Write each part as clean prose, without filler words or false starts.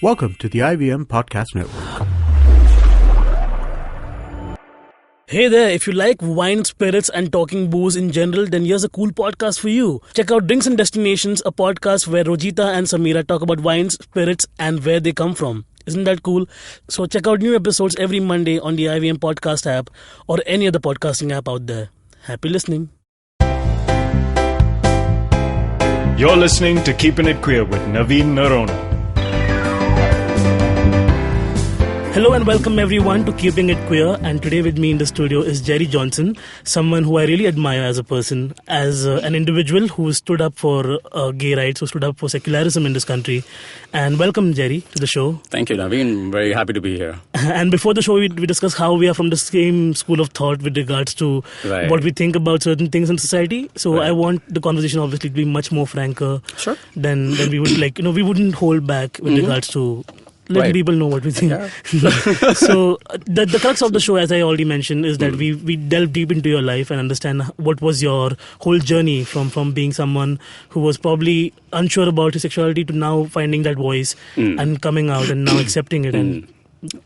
Welcome to the IVM Podcast Network. Hey there, if you like wine, spirits and talking booze in general, then here's a cool podcast for you. Check out Drinks and Destinations, a podcast where Rojita and Samira talk about wines, spirits and where they come from. Isn't that cool? So check out new episodes every Monday on the IVM Podcast app or any other podcasting app out there. Happy listening. You're listening to Keeping It Queer with Naveen Narona. Hello and welcome everyone to Keeping It Queer, and today with me in the studio is Jerry Johnson, someone who I really admire as a person, as an individual who stood up for gay rights, who stood up for secularism in this country. And welcome, Jerry, to the show. Thank you, Naveen. I'm very happy to be here. And before the show, we discussed how we are from the same school of thought with regards to what we think about certain things in society. So I want the conversation obviously to be much more franker than we would like. We wouldn't hold back with regards to letting people know what we think. Yeah. So the crux of the show, as I already mentioned, is that we delve deep into your life and understand what was your whole journey from being someone who was probably unsure about his sexuality to now finding that voice and coming out and now accepting it and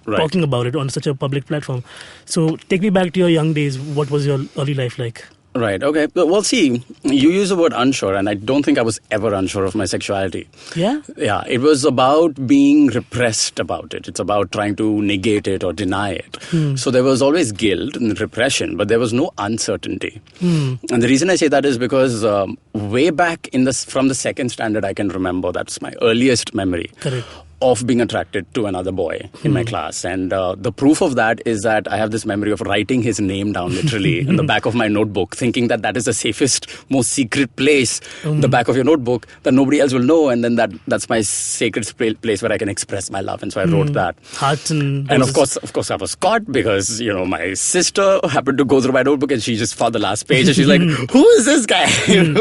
talking about it on such a public platform. So take me back to your young days. What was your early life like? Right, okay. Well, see, you use the word unsure, and I don't think I was ever unsure of my sexuality. Yeah? Yeah, it was about being repressed about it. It's about trying to negate it or deny it. So there was always guilt and repression, but there was no uncertainty. And the reason I say that is because way back from the second standard, I can remember, that's my earliest memory. Correct. Of being attracted to another boy in my class. And the proof of that is that I have this memory of writing his name down literally in the back of my notebook, thinking that is the safest, most secret place, the back of your notebook, that nobody else will know. And then that's my sacred place where I can express my love. And so I wrote that. Hearts and of course I was caught because, my sister happened to go through my notebook and she just found the last page and she's like, who is this guy?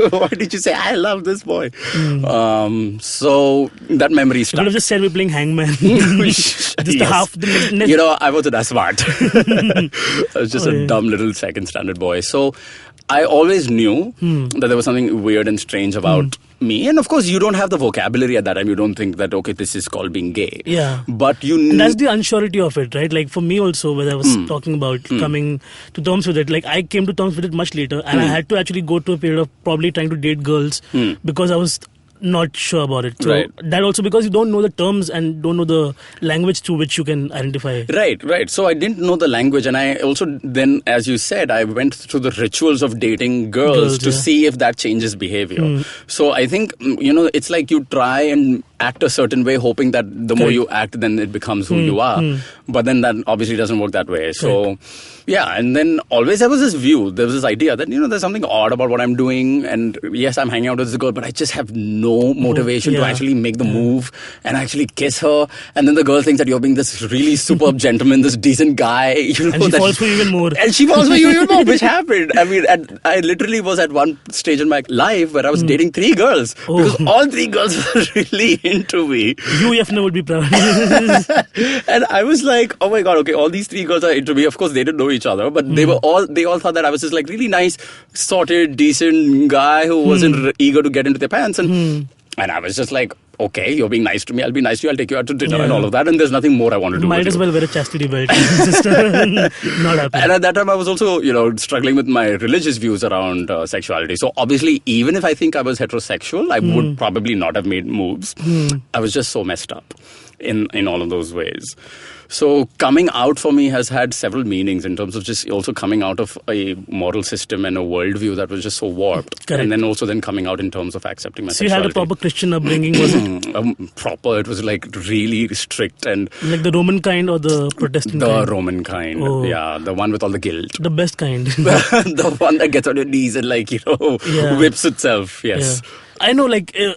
Why did you say, I love this boy? So that memory stuck. You could have just said we're playing hangman. Just half the I wasn't that smart. I was just a dumb little second standard boy. So I always knew that there was something weird and strange about me. And of course, you don't have the vocabulary at that time. You don't think that, okay, this is called being gay. Yeah. But and that's the unsurety of it, right? Like for me also, when I was talking about coming to terms with it, like I came to terms with it much later. And I had to actually go to a period of probably trying to date girls because I was not sure about it. So that also because you don't know the terms and don't know the language through which you can identify. Right. So I didn't know the language, and I also then, as you said, I went through the rituals of dating girls to see if that changes behavior. So I think, it's like you try and act a certain way, hoping that the more you act, then it becomes who you are. But then that obviously doesn't work that way. So yeah, and then always there was this view, there was this idea that, there's something odd about what I'm doing. And yes, I'm hanging out with this girl, but I just have no motivation to actually make the move and actually kiss her. And then the girl thinks that you're being this really superb gentleman, this decent guy. And she falls for you even more. And she falls for you even more, which happened. I mean, I literally was at one stage in my life where I was dating 3 girls. Because all 3 girls were really into me. You, Yafna, would be proud. And I was like, oh my God, okay, all these 3 girls are into me. Of course, they didn't know each other, but they all thought that I was this like really nice, sorted, decent guy who wasn't eager to get into their pants. And I was just like, okay, you're being nice to me. I'll be nice to you. I'll take you out to dinner and all of that. And there's nothing more I want to do. Might as well wear a chastity belt. Just not happy. And at that time, I was also, struggling with my religious views around sexuality. So obviously, even if I think I was heterosexual, I would probably not have made moves. I was just so messed up in all of those ways. So coming out for me has had several meanings in terms of just also coming out of a moral system and a worldview that was just so warped. Correct. And then also then coming out in terms of accepting my sexuality. So you had a proper Christian upbringing, was it? Proper. It was like really strict and... Like the Roman kind or the Protestant kind? The Roman kind. Oh. Yeah, the one with all the guilt. The best kind. The one that gets on your knees and whips itself. Yes. Yeah. I know,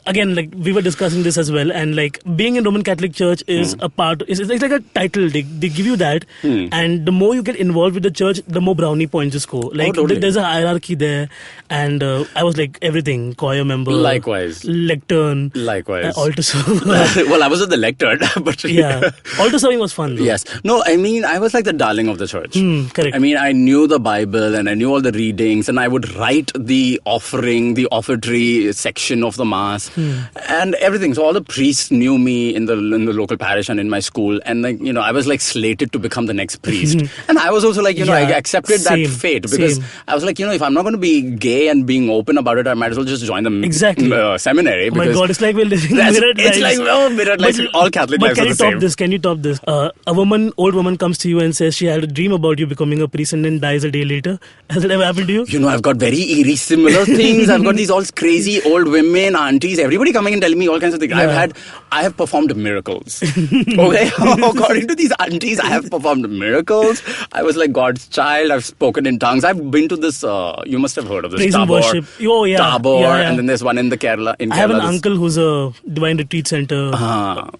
again, we were discussing this as well, and being in Roman Catholic Church is a part, it's like a title, they give you that, and the more you get involved with the church, the more brownie points you score. Totally. There's a hierarchy there, and I was everything, choir member. Likewise. Lectern. Likewise. Altar server. Well, I wasn't the lectern, but... Yeah. Altar serving was fun, though. Yes. No, I mean, I was like the darling of the church. Correct. I mean, I knew the Bible, and I knew all the readings, and I would write the offering, the offertory section chin of the mass and everything. So all the priests knew me in the local parish and in my school, and like, you know, I was like slated to become the next priest. And I was also like, you know, I accepted that fate because I was like, you know, if I'm not going to be gay and being open about it, I might as well just join the seminary. Oh my God, it's like we're living mirrored lives. It's like mirrored lives. All Catholic lives are the same. Can you top this? A old woman comes to you and says she had a dream about you becoming a priest and then dies a day later. Has it ever happened to you? You know, I've got very eerie similar things. I've got these all crazy old women, aunties, everybody coming and telling me all kinds of things. Yeah. I have performed miracles. Okay, according to these aunties, I have performed miracles. I was like God's child. I've spoken in tongues. I've been to this. You must have heard of this. Praise and worship. Oh yeah, Tabor, and then there's one in Kerala. I have an uncle who's a Divine Retreat Center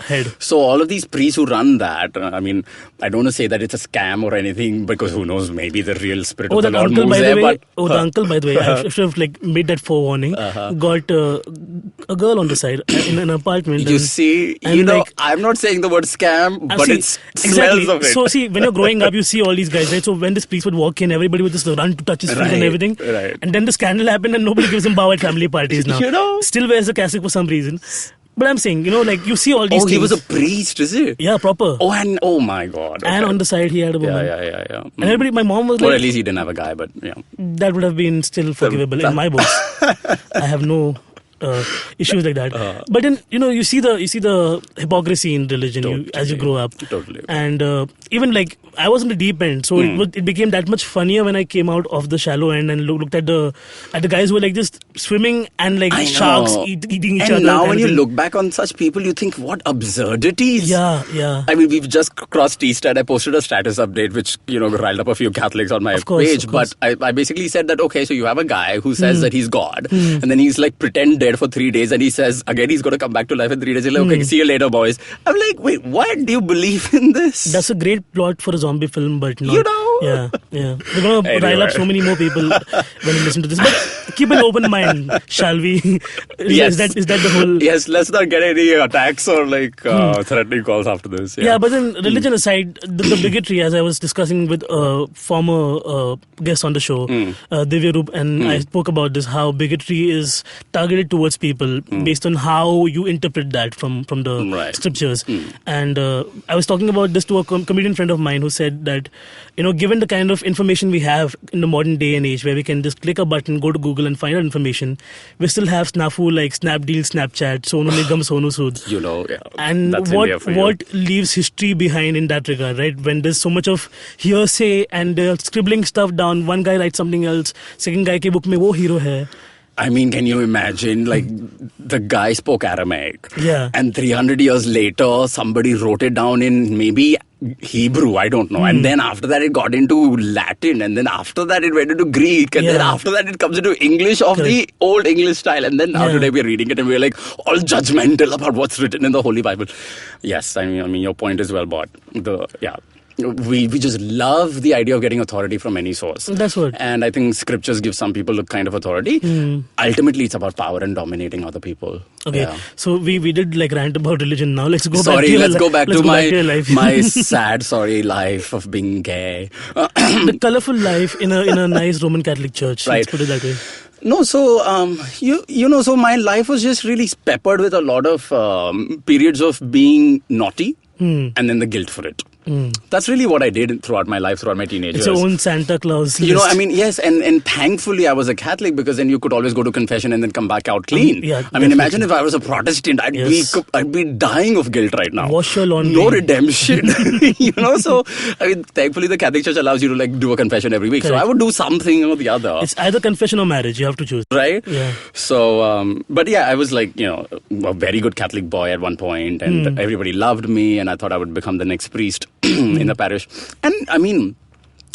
head. So all of these priests who run that, I mean, I don't want to say that it's a scam or anything, because who knows, maybe the real spirit of the Lord moves there. The uncle, by the way, I should have like made that forewarning. Got a girl on the side in an apartment. You see, you know, like, I'm not saying the word scam, but it smells of it. So see, when you're growing up, you see all these guys, right? So when this priest would walk in, everybody would just run to touch his feet and everything. Right. And then the scandal happened and nobody gives him bow at family parties now. You know? Still wears a cassock for some reason. But I'm saying, you know, like you see all these things. He was a priest, is it? Yeah, proper. Oh my God. Okay. And on the side, he had a woman. Yeah. And everybody, my mom was like... Or at least he didn't have a guy, but yeah. That would have been still forgivable in my books. I have no issues like that. But then, you know, you see the hypocrisy in religion as you grow up. Totally. And even like, I was in the deep end, so it became that much funnier when I came out of the shallow end and looked at the guys who were like just swimming and like sharks eating each other. And now when you look back on such people, you think, what absurdities. Yeah. I mean, we've just crossed Easter. I posted a status update which, you know, riled up a few Catholics on my page. But I basically said that, okay, so you have a guy who says that he's God, and then he's like pretend dead for 3 days, and he says again he's going to come back to life in 3 days. He's like, okay, see you later, boys. I'm like, wait, what? Do you believe in this? That's a great plot for a zombie film, but not. You know? Yeah. They're going to rile up so many more people when you listen to this. But keep an open mind, shall we? Yes. Is that the whole... Yes, let's not get any attacks or like threatening calls after this. Yeah, but then religion aside, the bigotry, as I was discussing with a former guest on the show, Divya Roop, and I spoke about this, how bigotry is targeted towards people based on how you interpret that from the scriptures. And I was talking about this to a comedian friend of mine who said that, you know, given the kind of information we have in the modern day and age where we can just click a button, go to Google and find out information, we still have snafu like Snapdeal, Snapchat, Sonu Nigam, Sonu Sood. You know, and what leaves history behind in that regard, right? When there's so much of hearsay and scribbling stuff down, one guy writes something else, second guy ke book mein wo hero hai. I mean, can you imagine, like, the guy spoke Aramaic. Yeah. And 300 years later, somebody wrote it down in maybe Hebrew, I don't know. And then after that, it got into Latin. And then after that, it went into Greek. And then after that, it comes into English of the old English style. And then now today, we're reading it and we're like all judgmental about what's written in the Holy Bible. Yes, I mean, your point is well bought. We just love the idea of getting authority from any source. That's what. And I think scriptures give some people a kind of authority. Ultimately, it's about power and dominating other people. Okay, so we did like rant about religion. Now let's go back to life. my sad, life of being gay. The colourful life in a nice Roman Catholic church. Right. Let's put it that way. No, so, you know, so my life was just really peppered with a lot of periods of being naughty and then the guilt for it. That's really what I did throughout my life, throughout my teenage years. It's your own Santa Claus list. You know, I mean, yes, and thankfully I was a Catholic because then you could always go to confession and then come back out clean. I mean, imagine if I was a Protestant, I'd be dying of guilt right now. Wash your laundry. No redemption. You know, so, I mean, thankfully the Catholic Church allows you to like do a confession every week. Correct. So I would do something or the other. It's either confession or marriage. You have to choose. Right? Yeah. So, but yeah, I was like, you know, a very good Catholic boy at one point and everybody loved me and I thought I would become the next priest in the parish. And I mean,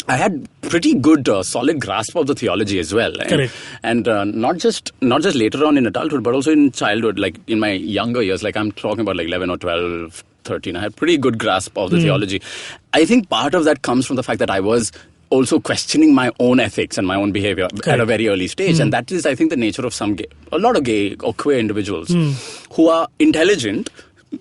I had pretty good, solid grasp of the theology as well. Correct. And not just later on in adulthood, but also in childhood, like in my younger years, like I'm talking about like 11 or 12, 13. I had pretty good grasp of the theology. I think part of that comes from the fact that I was also questioning my own ethics and my own behavior at a very early stage. And that is, I think, the nature of a lot of gay or queer individuals who are intelligent,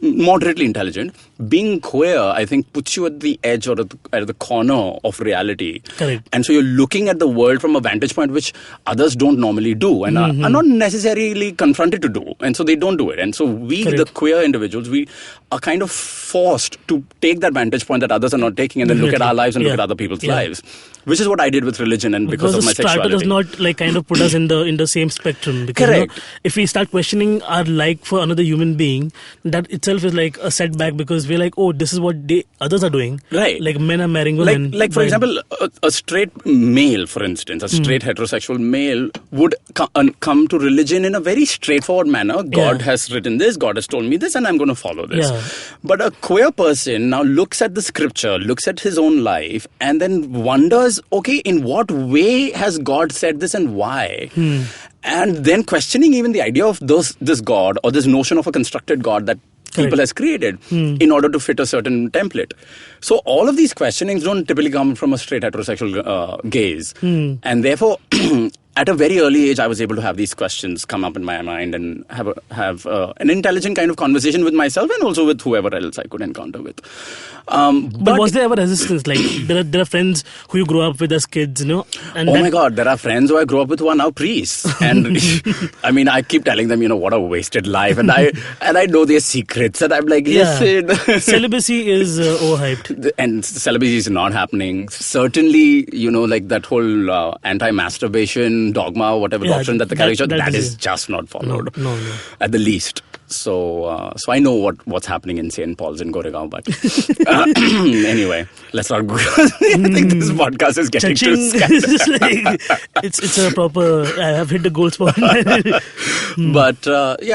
moderately intelligent, being queer, I think, puts you at the edge or at the corner of reality. Correct. And so you're looking at the world from a vantage point which others don't normally do and are not necessarily confronted to do. And so they don't do it. And so we, the queer individuals, we are kind of forced to take that vantage point that others are not taking and then look at our lives and look at other people's lives. Which is what I did with religion and because of my sexuality. The strata does not kind of put us in the same spectrum. Because, correct. If we start questioning our like for another human being, that itself is like a setback because we're like, oh, this is what others are doing. Right. Like men are marrying women. Like for example, a straight male, for instance, a straight heterosexual male would come to religion in a very straightforward manner. God has written this, God has told me this, and I'm going to follow this. Yeah. But a queer person now looks at the scripture, looks at his own life, and then wonders, okay, in what way has God said this and why? And then questioning even the idea of this God or this notion of a constructed God that people has created in order to fit a certain template. So all of these questionings don't typically come from a straight heterosexual gaze. And therefore, at a very early age, I was able to have these questions come up in my mind and have an intelligent kind of conversation with myself and also with whoever else I could encounter with. But was there ever resistance? Like there are friends who you grew up with as kids, And my God, there are friends who I grew up with who are now priests. And I mean, I keep telling them, what a wasted life. And I know their secrets. And I'm like, listen. Celibacy is overhyped. And celibacy is not happening. Certainly, like that whole anti-masturbation dogma, whatever doctrine that the caricature, that is just not followed. No. At the least. So I know what's happening in St. Paul's in Goregaon, but anyway, let's not go. I think this podcast is getting too scattered. It's a proper, I have hit the goal spot. But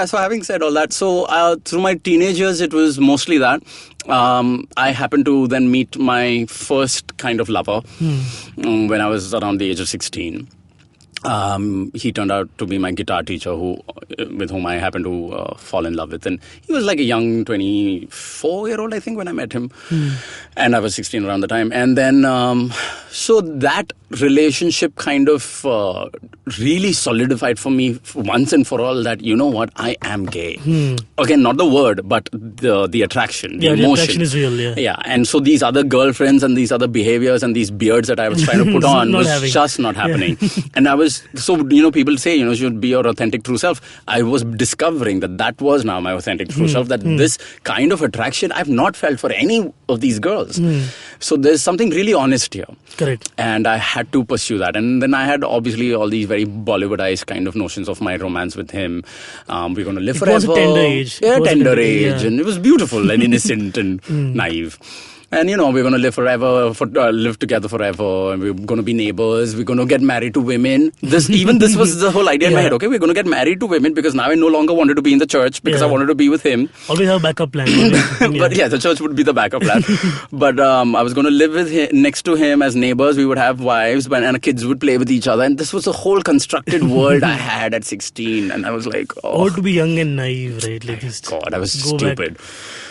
so having said all that, so through my teenage years, it was mostly that. I happened to then meet my first kind of lover when I was around the age of 16. He turned out to be my guitar teacher with whom I happened to fall in love with. And he was like a young 24-year-old, I think, when I met him. And I was 16 around the time. And then, so that relationship kind of really solidified for me once and for all that, you know what, I am gay. Again, not the word, but the attraction, the emotion. The attraction is real, Yeah, and so these other girlfriends and these other behaviors and these beards that I was trying to put on was just not happening. And I was, people say, you should be your authentic true self. I was discovering that was now my authentic true self, that this kind of attraction I've not felt for any of these girls. So there's something really honest here. Correct. And I had to pursue that. And then I had obviously all these very Bollywoodized kind of notions of my romance with him. We're going to live forever. It was a tender age. Yeah, tender age. And it was beautiful and innocent and naive. And, we're going to live forever, live together forever. And we're going to be neighbors. We're going to get married to women. This was the whole idea in my head. Okay, we're going to get married to women because now I no longer wanted to be in the church because I wanted to be with him. Always have a backup plan. But the church would be the backup plan. But I was going to live with him, next to him as neighbors. We would have wives and kids would play with each other. And this was a whole constructed world I had at 16. And I was like, oh. To be young and naive, right? Like God, I was stupid. Back.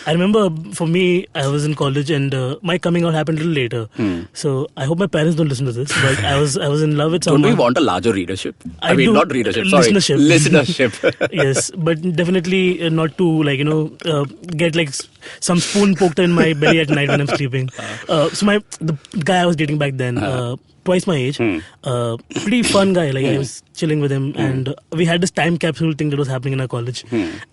I remember for me, I was in college and my coming out happened a little later. So I hope my parents don't listen to this, but I was in love with someone. Don't we want a larger readership? I mean, not readership, sorry. Listenership. Yes, but definitely not to get like some spoon poked in my belly at night when I'm sleeping. So the guy I was dating back then, twice my age, pretty fun guy. Like I was chilling with him, and we had this time capsule thing that was happening in our college,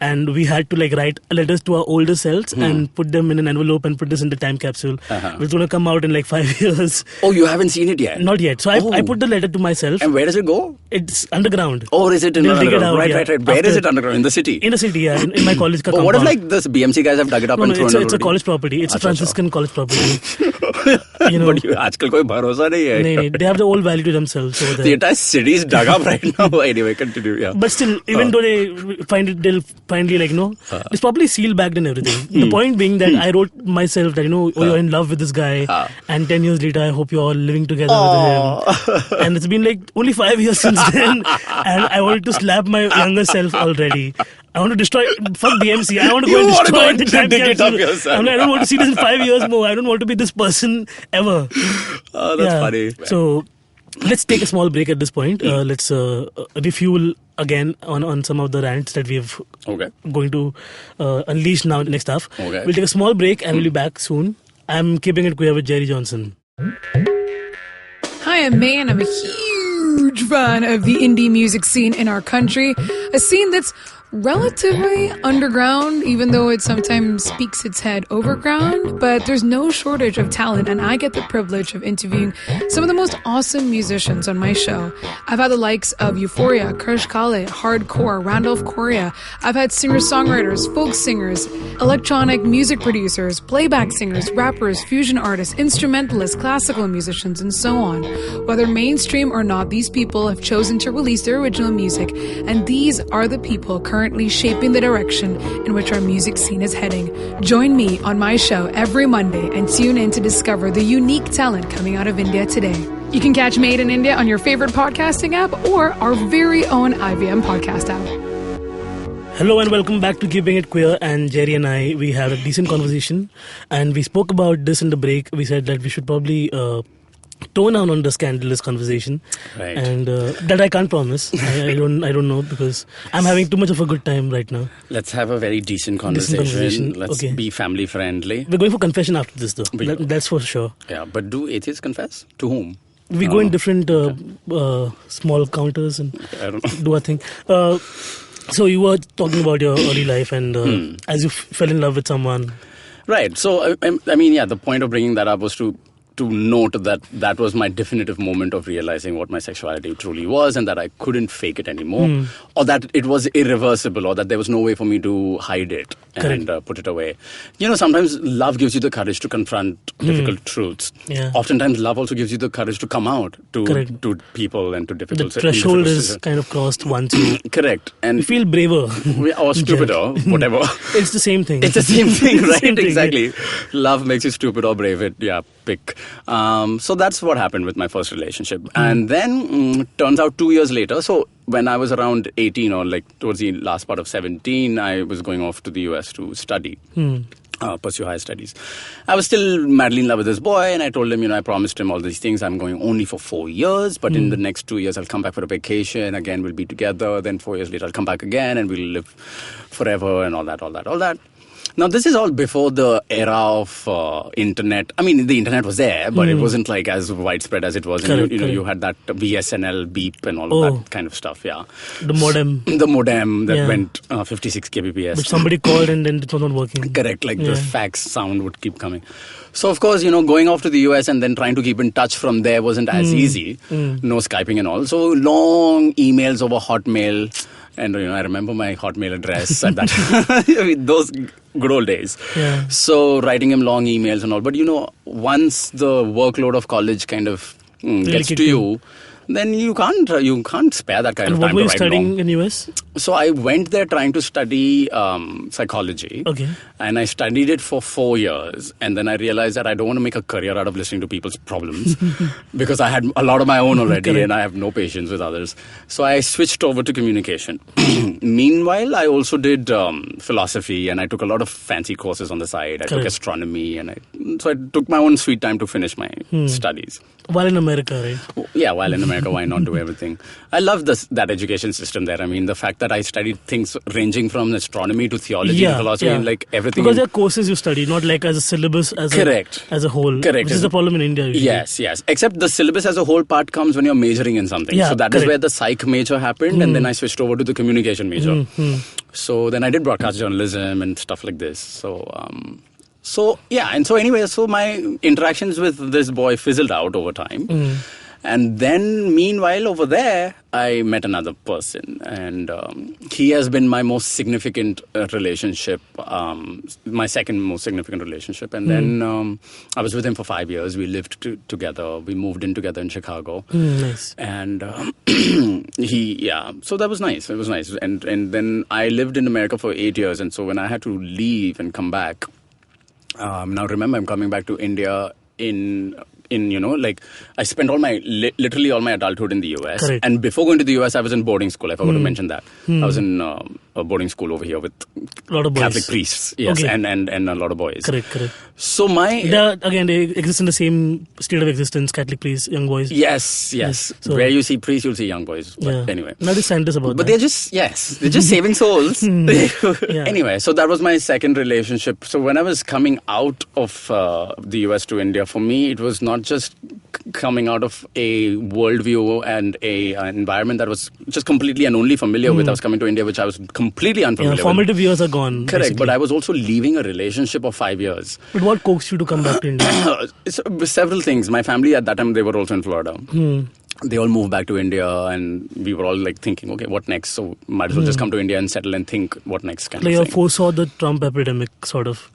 and we had to write letters to our older selves and put them in an envelope and put this in the time capsule. It's going to come out in 5 years. Oh, you haven't seen it yet? Not yet. So I put the letter to myself. And where does it go? It's underground. Oh, is it in the underground? Right. Where is it underground? In the city? In the city, yeah. In my college compound. What if this BMC guys have dug it up and thrown it? It's a college property. It's a Franciscan college property. But आजकल कोई भरोसा नहीं है. No, they have the whole value to themselves over there. The entire city is dug up right now. Anyway, continue. Yeah. But still, even though they find it, they'll finally it's probably sealed back and everything. The point being that I wrote myself that you're in love with this guy, and 10 years later I hope you're all living together with him. And it's been only 5 years since then, and I wanted to slap my younger self already. I want to destroy. Fuck BMC. I want to go and destroy the time capsule. I don't want to see this in 5 years more. I don't want to be this person ever. Oh, that's funny. So let's take a small break at this point. Let's refuel again on some of the rants that we've going to unleash now next half. Okay. We'll take a small break and we'll be back soon. I'm Keeping It Queer with Jerry Johnson. Hi, I'm May, and I'm a huge fan of the indie music scene in our country. A scene that's relatively underground, even though it sometimes speaks its head overground. But there's no shortage of talent, and I get the privilege of interviewing some of the most awesome musicians on my show. I've had the likes of Euphoria, Krish Kale, Hardcore, Randolph Correa. I've had singer-songwriters, folk singers, electronic music producers, playback singers, rappers, fusion artists, instrumentalists, classical musicians, and so on. Whether mainstream or not, these people have chosen to release their original music, and these are the people currently shaping the direction in which our music scene is heading. Join me on my show every Monday and tune in to discover the unique talent coming out of India today. You can catch Made in India on your favorite podcasting app or our very own IVM podcast app. Hello and welcome back to Keeping It Queer, and Jerry and I, we had a decent conversation and we spoke about this in the break. We said that we should probably tone down on the scandalous conversation, right? And that I can't promise. I don't know, because I'm having too much of a good time right now. Let's have a very decent conversation. Let's be family friendly. We're going for confession after this, though. That's for sure. Yeah, but do atheists confess? To whom? We go in different small counters and do our thing. So you were talking about your early life and as you fell in love with someone. Right. So, I mean, yeah, the point of bringing that up was to note that was my definitive moment of realizing what my sexuality truly was, and that I couldn't fake it anymore, or that it was irreversible, or that there was no way for me to hide it and put it away. You know, sometimes love gives you the courage to confront difficult truths. Yeah. Oftentimes love also gives you the courage to come out to people and to difficult situations. The threshold is kind of crossed once you... Correct. And you feel braver. Or stupider, whatever. It's the same thing. It's the same thing, right? Same thing, exactly. Yeah. Love makes you stupid or brave. Pick. So that's what happened with my first relationship. And then, turns out 2 years later, so when I was around 18 or like towards the last part of 17, I was going off to the US to study. Pursue higher studies. I was still madly in love with this boy, and I told him, I promised him all these things. I'm going only for 4 years, but in the next 2 years, I'll come back for a vacation. Again, we'll be together. Then 4 years later, I'll come back again, and we'll live forever, and all that. Now, this is all before the era of internet. I mean, the internet was there, but it wasn't like as widespread as it was. Correct, you had that BSNL beep and all of that kind of stuff, yeah. The modem. The modem that went 56 kbps. But somebody called and then it was not working. Correct, like the fax sound would keep coming. So, of course, going off to the US and then trying to keep in touch from there wasn't as easy. No Skyping and all. So, long emails over Hotmail. And, I remember my Hotmail address at that those good old days. Yeah. So, writing him long emails and all. But, once the workload of college kind of gets to you, then you can't spare that kind of time to write long. And what were you studying in US? So I went there trying to study psychology. Okay. And I studied it for 4 years. And then I realized that I don't want to make a career out of listening to people's problems because I had a lot of my own already and I have no patience with others. So I switched over to communication. Meanwhile, I also did philosophy, and I took a lot of fancy courses on the side. I took astronomy, so I took my own sweet time to finish my studies. While in America, right? Yeah, while in America, why not do everything? I love that education system there. I mean, the fact that I studied things ranging from astronomy to theology to philosophy and like everything. Because there are courses you study, not like as a syllabus as a whole. Correct. Which is the problem in India usually. Yes. Except the syllabus as a whole part comes when you're majoring in something. Yeah, so that is where the psych major happened, and then I switched over to the communication major. So then I did broadcast journalism and stuff like this. So my interactions with this boy fizzled out over time. And then, meanwhile, over there, I met another person. And he has been my most significant relationship, my second most significant relationship. And then I was with him for 5 years. We lived together. We moved in together in Chicago. Nice. And so that was nice. It was nice. And then I lived in America for 8 years. And so when I had to leave and come back, now remember, I'm coming back to India in in, I spent literally all my adulthood in the US. Correct. And before going to the US, I was in boarding school. I forgot to mention that. I was in a boarding school over here with a lot of boys. Catholic priests. Yes, and a lot of boys. Correct. So they exist in the same state of existence, Catholic priests, young boys. Yes. So where you see priests, you'll see young boys. But anyway. Not a scientist about that. But they're just saving souls. Anyway, so that was my second relationship. So when I was coming out of the US to India, for me, it was not just coming out of a worldview and an environment that was just completely and only familiar with. I was coming to India, which I was completely unfamiliar with. Formative years are gone. Correct, basically. but I was also leaving a relationship of 5 years. But what coaxed you to come back to India? Several things. My family at that time, they were also in Florida. They all moved back to India, and we were all like thinking, okay, what next? So might as well just come to India and settle and think what next kind of thing. You foresaw the Trump epidemic, sort of.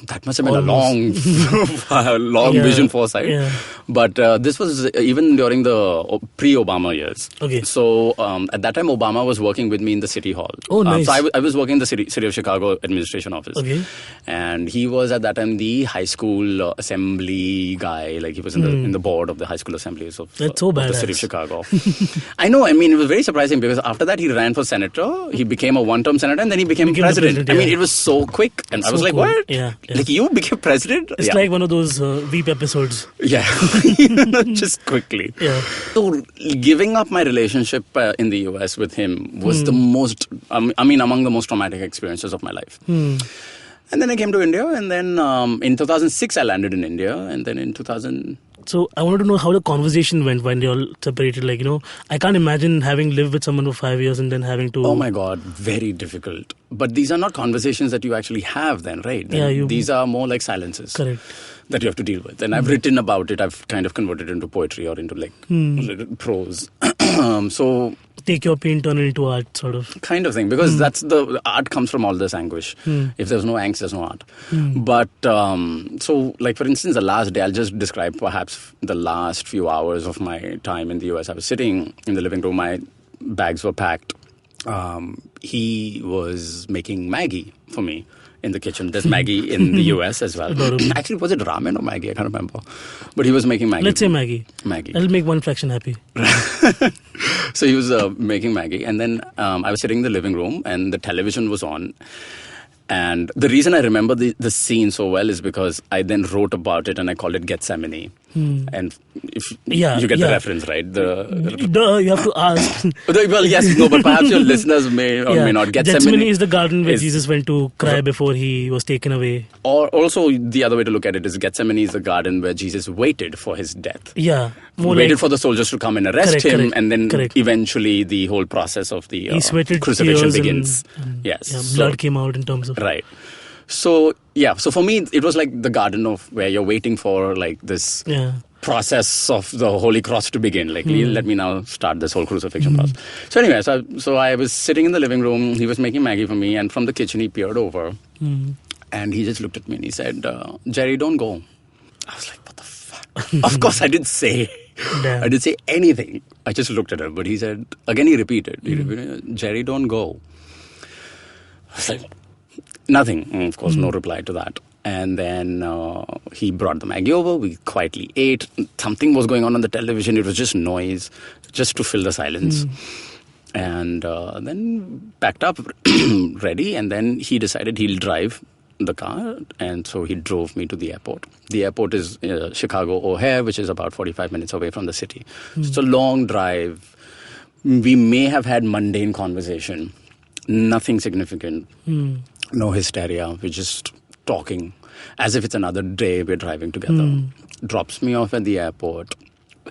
That must have been a long vision foresight. Yeah. But this was even during the pre-Obama years. Okay. So at that time, Obama was working with me in the City Hall. Oh, nice. So I was working in the City of Chicago Administration Office. Okay. And he was at that time the high school assembly guy. Like he was in the board of the high school assemblies of the City of Chicago. I know. I mean, it was very surprising because after that he ran for senator. He became a one-term senator, and then he became president. I mean, it was so quick, and I was like, what? Yeah. Like you became president? It's like one of those Veep episodes. Yeah. Just quickly. Yeah. So giving up my relationship in the US with him was the most, among the most traumatic experiences of my life. And then I came to India, and then in 2006 I landed in India, and then in 2000... So I wanted to know how the conversation went when they all separated. Like, I can't imagine having lived with someone for 5 years and then having to... Oh my God, very difficult. But these are not conversations that you actually have then, right? These are more like silences. Correct. That you have to deal with. And I've written about it. I've kind of converted it into poetry or into prose. So... Take your pain, turn it into art, sort of. Kind of thing. Because that's the art comes from all this anguish. If there's no angst, there's no art. But, so like for instance, the last day, I'll just describe perhaps the last few hours of my time in the US. I was sitting in the living room. My bags were packed. He was making Maggie for me in the kitchen. There's Maggie in the US as well. Actually, was it ramen or Maggie? I can't remember. But he was making Maggie. Let's say Maggie. Maggie. I'll make one fraction happy. So he was making Maggie. And then I was sitting in the living room and the television was on. And the reason I remember the scene so well is because I then wrote about it and I called it Gethsemane. And if you get the reference, right? You have to ask. Well, yes, no, but perhaps your listeners may or may not. Gethsemane is the garden where Jesus went to cry before he was taken away. Or also the other way to look at it is Gethsemane is the garden where Jesus waited for his death. Yeah. Waited for the soldiers to come and arrest him, and then eventually the whole process of the crucifixion begins. Yes. Blood came out in terms of... Right. So, so for me, it was like the garden of where you're waiting for like this process of the Holy Cross to begin. Like, let me now start this whole crucifixion process. So anyway, so I was sitting in the living room. He was making Maggie for me. And from the kitchen, he peered over. And he just looked at me and he said, Jerry, don't go. I was like, what the fuck? Of course, I didn't say... I didn't say anything. I just looked at him. But he said, again, he repeated, Jerry, don't go. I was like... Nothing. And of course, no reply to that. And then he brought the Maggie over. We quietly ate. Something was going on the television. It was just noise, just to fill the silence. And then packed up, ready. And then he decided he'll drive the car. And so he drove me to the airport. The airport is Chicago O'Hare, which is about 45 minutes away from the city. So it's a long drive. We may have had mundane conversation. Nothing significant. No hysteria. We're just talking as if it's another day we're driving together. Drops me off at the airport,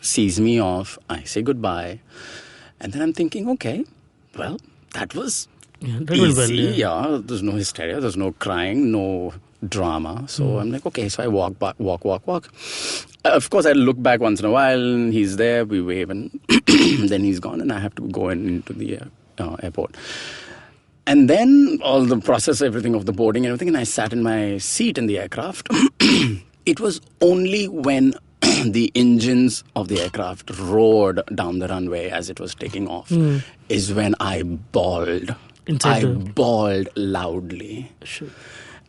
sees me off. I say goodbye. And then I'm thinking, okay, well, that was easy. Yeah, there's no hysteria. There's no crying, no drama. So I'm like, okay. So I walk back, walk. Of course, I look back once in a while. And he's there. We wave and then he's gone. And I have to go into the airport. And then all the process, everything of the boarding and everything, and I sat in my seat in the aircraft. It was only when the engines of the aircraft roared down the runway as it was taking off is when I bawled. Bawled loudly. Sure.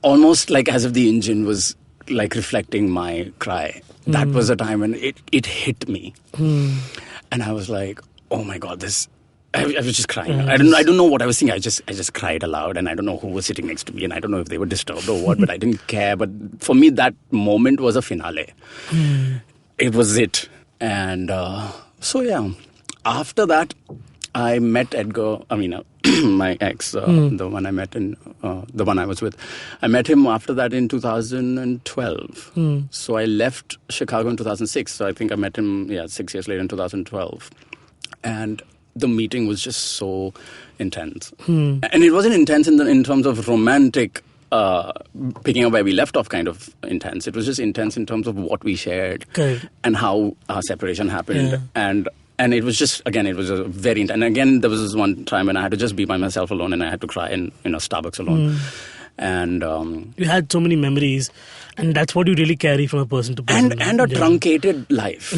Almost like as if the engine was like reflecting my cry. That was the time when it hit me. And I was like, oh my God, I was just crying. I don't know what I was thinking. I just cried aloud, and I don't know who was sitting next to me, and I don't know if they were disturbed or what, but I didn't care. But for me, that moment was a finale. It was it. And so, yeah, after that, I met Edgar, my ex, the one I met the one I was with. I met him after that in 2012. So I left Chicago in 2006. So I think I met him, 6 years later in 2012. And the meeting was just so intense. And it wasn't intense in terms of romantic, picking up where we left off kind of intense. It was just intense in terms of what we shared and how our separation happened. And it was just, again, it was a very intense. And again, there was this one time when I had to just be by myself alone, and I had to cry in Starbucks alone. And you had so many memories, and that's what you really carry from a person to person. And a truncated life.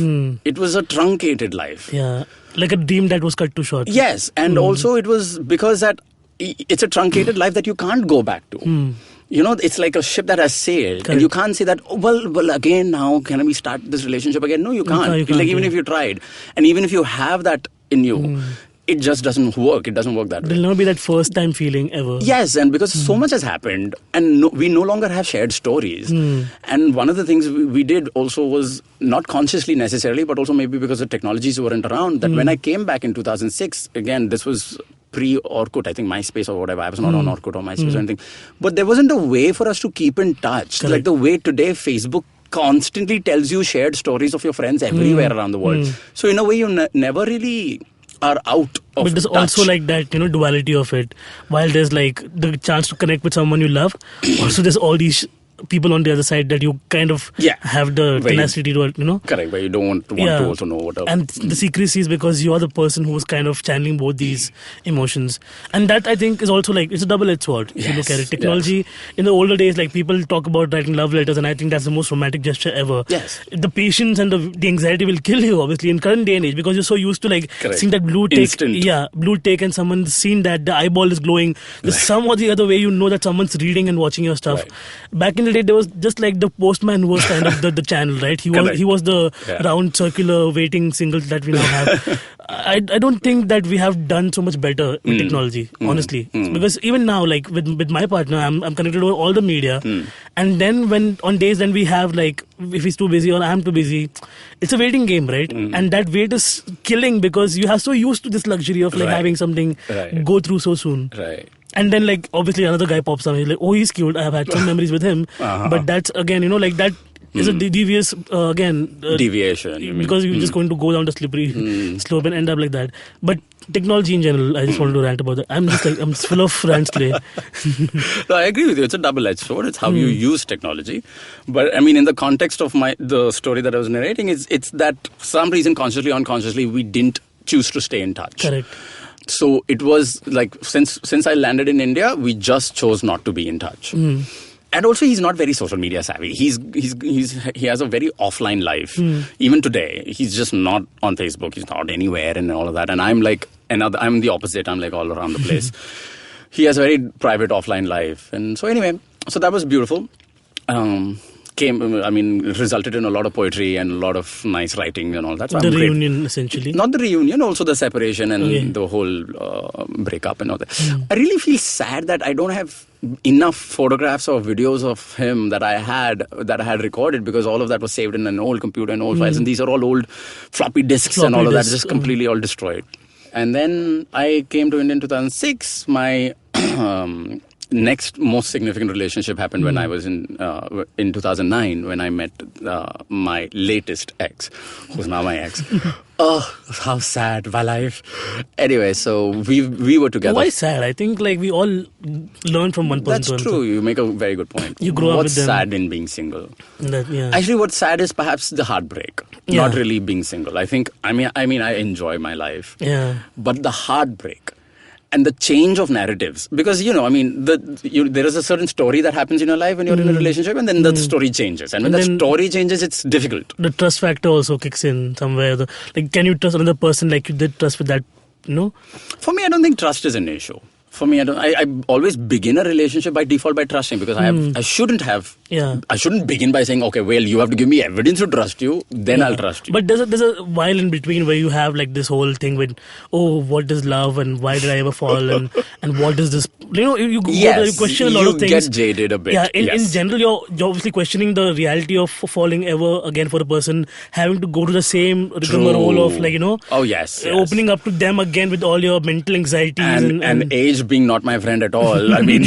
It was a truncated life. Yeah, like a dream that was cut too short. Yes, and also it was because that it's a truncated life that you can't go back to. It's like a ship that has sailed, and you can't say that, well, again, now can we start this relationship again? No, you can't. You can't, even if you tried. And even if you have that in you, it just doesn't work. It doesn't work that way. There'll never be that first time feeling ever. Yes, and because so much has happened, and we no longer have shared stories. And one of the things we did also was, not consciously necessarily, but also maybe because the technologies weren't around, that when I came back in 2006, again, this was pre-Orkut, I think MySpace or whatever. I was not on Orkut or MySpace or anything. But there wasn't a way for us to keep in touch. Like the way today Facebook constantly tells you shared stories of your friends everywhere around the world. So in a way, you never really are out of But there's touch. also like that, duality of it. While there's like the chance to connect with someone you love, also there's all these people on the other side that you kind of have the tenacity to, Correct, where you don't want to also know what. And the secrecy is because you are the person who's kind of channeling both these emotions. And that, I think, is also like, it's a double-edged sword. If you look at it. Technology, in the older days, like people talk about writing love letters, and I think that's the most romantic gesture ever. Yes. The patience and the anxiety will kill you, obviously, in current day and age, because you're so used to like seeing that blue take. Instant. Yeah, blue take, and someone's seen that the eyeball is glowing. There's some or the other way that someone's reading and watching your stuff. Back in the day, there was just like the postman was kind of the channel, right? He was the round circular waiting single that we now have. I don't think that we have done so much better with technology, honestly. Because even now, like with my partner, I'm connected to all the media. And then when on days when we have like, if he's too busy or I'm too busy, it's a waiting game, right? And that wait is killing because you are so used to this luxury of like having something go through so soon. Right. And then, like, obviously another guy pops up and he's like, oh, he's cute. I have had some memories with him. But that's, again, like that is a devious, deviation. Because you're just going to go down the slippery slope and end up like that. But technology in general, I just wanted to rant about that. I'm just full of rants today. No, I agree with you. It's a double-edged sword. It's how you use technology. But, I mean, in the context of the story that I was narrating, it's that for some reason, consciously or unconsciously, we didn't choose to stay in touch. Correct. So it was like, since I landed in India, we just chose not to be in touch. And also, he's not very social media savvy. He has a very offline life. Even today, he's just not on Facebook. He's not anywhere and all of that. And I'm like I'm the opposite. I'm like all around the place. He has a very private offline life. And so anyway, so that was beautiful. Resulted in a lot of poetry and a lot of nice writing and all that. So the reunion, essentially. Not the reunion, also the separation and the whole breakup and all that. I really feel sad that I don't have enough photographs or videos of him that I had recorded, because all of that was saved in an old computer and old files, and these are all old floppy disks and all of that, just completely all destroyed. And then I came to India in 2006. My next most significant relationship happened when I was in 2009, when I met my latest ex, who's now my ex. Oh, how sad my life. Anyway, so we were together. Why sad? I think like we all learn from one person. That's true. You make a very good point. You grow up with them. What's sad in being single? Yeah. Actually, what's sad is perhaps the heartbreak. Not really being single. I think. I mean, I enjoy my life. Yeah. But the heartbreak and the change of narratives, because there is a certain story that happens in your life when you're in a relationship, and then the story changes, and when the story changes, it's difficult. The trust factor also kicks in somewhere. Can you trust another person like you did trust with that? For me, I don't think trust is an issue. For me, I always begin a relationship by default by trusting, because I shouldn't have I shouldn't begin by saying, okay, well, you have to give me evidence to trust you, then I'll trust you. But there's a while in between where you have like this whole thing with, oh, what is love and why did I ever fall and what is this? You question a lot of things. You get jaded a bit. Yeah, in general, you're obviously questioning the reality of falling ever again for a person, having to go to the same rigmarole of oh yes, opening up to them again with all your mental anxieties and age being not my friend at all. I mean,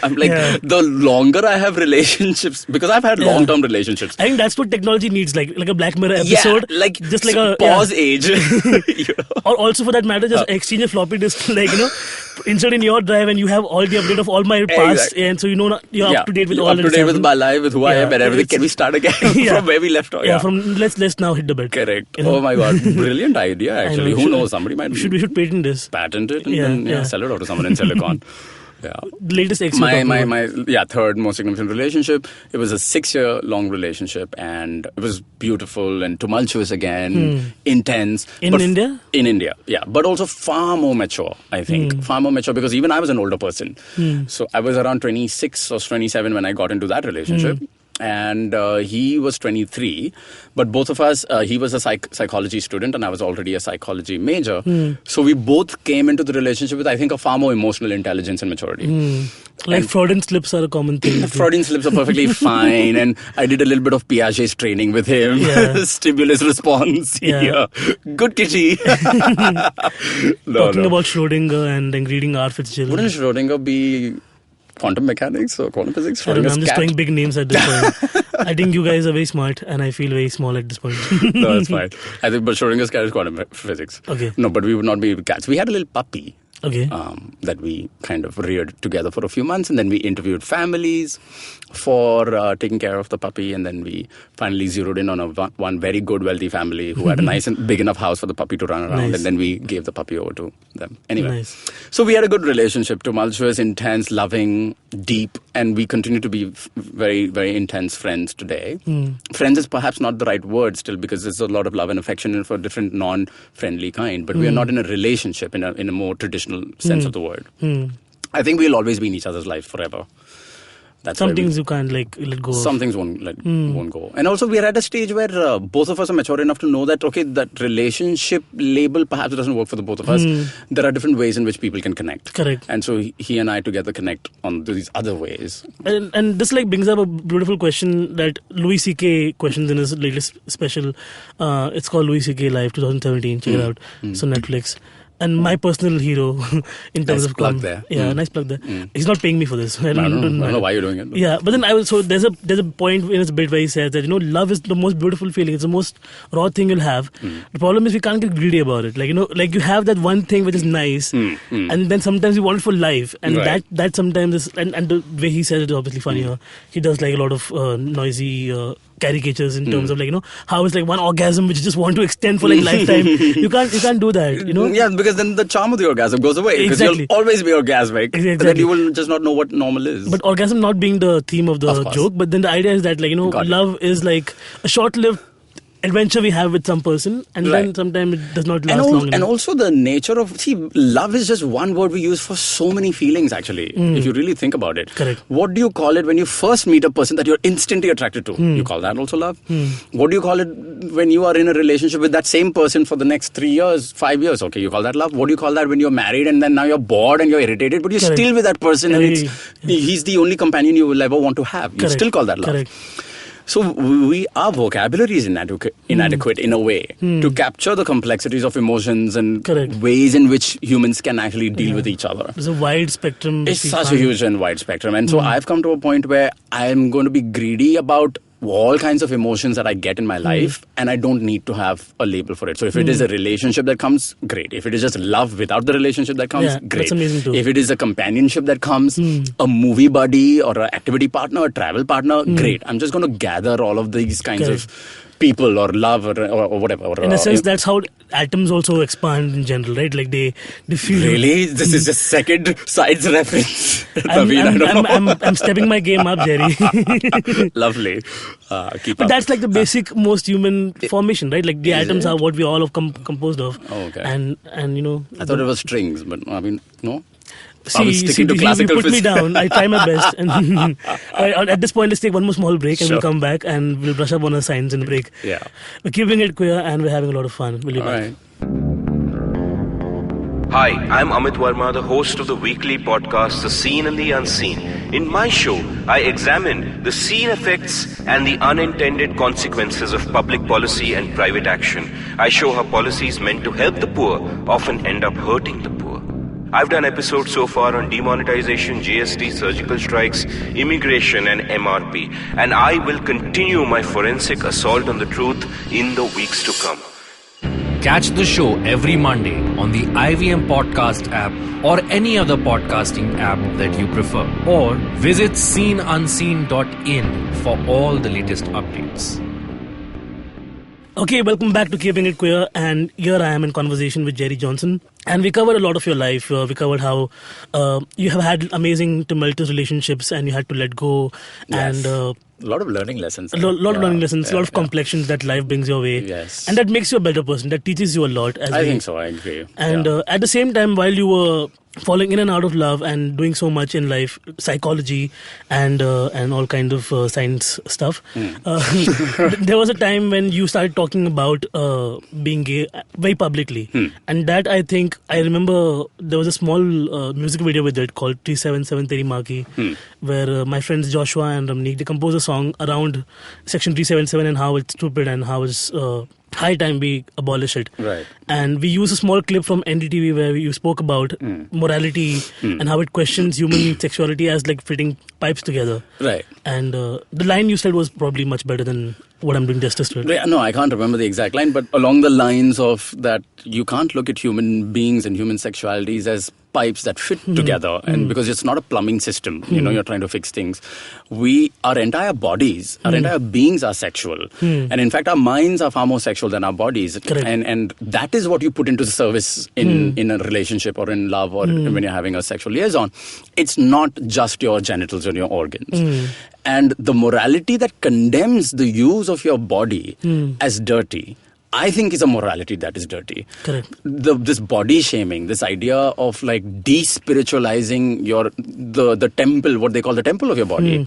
I'm like, the longer I have relationships, because I've had long-term relationships. I think that's what technology needs, like a Black Mirror episode. Yeah, just like a pause age. Or also for that matter, just exchange a floppy disk, insert in your drive and you have all the update of all my past, and so you're up to date with all. Up to date with my life, with who I am and everything. Can we start again from where we left off? From let's now hit the bed. Correct. Oh my God, brilliant idea actually. Who knows? Somebody might. We should patent this. Patent it and then sell it out to someone in Silicon. Yeah. The latest ex. My third most significant relationship. It was a 6-year long relationship, and it was beautiful and tumultuous again, intense. In India? In India, yeah, but also far more mature. I think far more mature because even I was an older person. So I was around 26 or 27 when I got into that relationship. And he was 23, but both of us, he was a psychology student and I was already a psychology major. So we both came into the relationship with, I think, a far more emotional intelligence and maturity. Like Freudian slips are a common thing. Freudian slips are perfectly fine, and I did a little bit of Piaget's training with him. Stimulus response. Good kitty. Talking about Schrodinger and then reading R. Fitzgerald. Wouldn't Schrodinger be quantum mechanics or quantum physics? I don't know, I'm just throwing big names at this point. I think you guys are very smart and I feel very small at this point. No, that's fine. I think, but Schrodinger's cat is quantum physics. Okay. No, but we would not be cats. We had a little puppy. Okay. That we kind of reared together for a few months, and then we interviewed families for taking care of the puppy, and then we finally zeroed in on one very good, wealthy family who had a nice and big enough house for the puppy to run around, and then we gave the puppy over to them. Anyway, so we had a good relationship, tumultuous, intense, loving, deep, and we continue to be very, very intense friends today. Friends is perhaps not the right word still, because there's a lot of love and affection for a different non-friendly kind, but we are not in a relationship in a more traditional sense of the word. I think we'll always be in each other's life forever. That's some things you can't let go of. Some things won't go. And also we are at a stage where both of us are mature enough to know that, okay, that relationship label perhaps doesn't work for the both of us. There are different ways in which people can connect. Correct. And so he and I together connect on these other ways. And this brings up a beautiful question that Louis C.K. questions in his latest special. It's called Louis C.K. Live 2017. Check it out. It's on Netflix. And my personal hero in terms of plug there. Yeah, nice plug there. He's not paying me for this. I don't know why you're doing it. Yeah, but then there's a point in his bit where he says that love is the most beautiful feeling. It's the most raw thing you'll have. The problem is we can't get greedy about it. Like you have that one thing which is nice, and then sometimes you want it for life, and that sometimes is and the way he says it is obviously funnier. He does like a lot of noisy caricatures in terms of how it's like one orgasm which you just want to extend for lifetime. You can't do that. Yeah, because then the charm of the orgasm goes away. Because you'll always be orgasmic. Exactly. Then you will just not know what normal is. But orgasm not being the theme of the joke, but then the idea is that love is like a short-lived adventure we have with some person, and then sometimes it does not last long enough. And also the nature of, love is just one word we use for so many feelings actually, if you really think about it. Correct. What do you call it when you first meet a person that you're instantly attracted to? You call that also love? What do you call it when you are in a relationship with that same person for the next 3 years, 5 years? Okay, you call that love. What do you call that when you're married and then now you're bored and you're irritated, but you're still with that person and he's the only companion you will ever want to have? You still call that love. Correct. So our vocabulary is inadequate in a way to capture the complexities of emotions and ways in which humans can actually deal with each other. There's a wide spectrum. It's such a huge and wide spectrum. And so I've come to a point where I'm going to be greedy about all kinds of emotions that I get in my life, and I don't need to have a label for it. So if it is a relationship that comes, great. If it is just love without the relationship that comes, great. That's amazing too. If it is a companionship that comes, a movie buddy or an activity partner, a travel partner, great. I'm just going to gather all of these kinds of people or love or whatever. In a sense, that's how atoms also expand in general, right? Like they feel. Really? This is just second sides reference. I'm stepping my game up, Jerry. Lovely. Keep but up. that's like the basic, most human formation, right? Like the atoms are what we all are composed of. Oh, okay. And I thought it was strings, but I mean, no. I was sticking to classical you put me physics. down. I try my best. And at this point, let's take one more small break and we'll come back and we'll brush up on our science in the break. Yeah. We're keeping it queer and we're having a lot of fun. We'll be back. Right. Hi, I'm Amit Verma, the host of the weekly podcast The Seen and the Unseen. In my show, I examine the seen effects and the unintended consequences of public policy and private action. I show how policies meant to help the poor often end up hurting the poor. I've done episodes so far on demonetization, GST, surgical strikes, immigration and MRP. And I will continue my forensic assault on the truth in the weeks to come. Catch the show every Monday on the IVM Podcast app or any other podcasting app that you prefer. Or visit seenunseen.in for all the latest updates. Okay, welcome back to Keeping It Queer, and here I am in conversation with Jerry Johnson. And we covered a lot of your life. We covered how you have had amazing tumultuous relationships and you had to let go. Yes. And a lot of learning lessons. A lot of learning lessons, a lot of complexions that life brings your way. Yes. And that makes you a better person. That teaches you a lot. I think so, I agree. And at the same time, while you were falling in and out of love and doing so much in life, psychology and all kind of science stuff, there was a time when you started talking about being gay very publicly. And that, I think, I remember there was a small music video with it called 377 Teri Maki, where my friends Joshua and Ramneek, they composed a song around Section 377 and how it's stupid and how it's high time we abolish it. Right. And we use a small clip from NDTV where you spoke about morality and how it questions human sexuality as like fitting pipes together. Right. And the line you said was probably much better than what I'm doing justice to it. No, I can't remember the exact line, but along the lines of that you can't look at human beings and human sexualities as pipes that fit together, and because it's not a plumbing system, you're trying to fix things. Our entire bodies, our entire beings are sexual, and in fact our minds are far more sexual than our bodies. Correct. And that is what you put into service in a relationship or in love or when you're having a sexual liaison. It's not just your genitals or your organs. And the morality that condemns the use of your body as dirty, I think is a morality that is dirty. Correct. This body shaming, this idea of like de-spiritualizing the temple, what they call the temple of your body,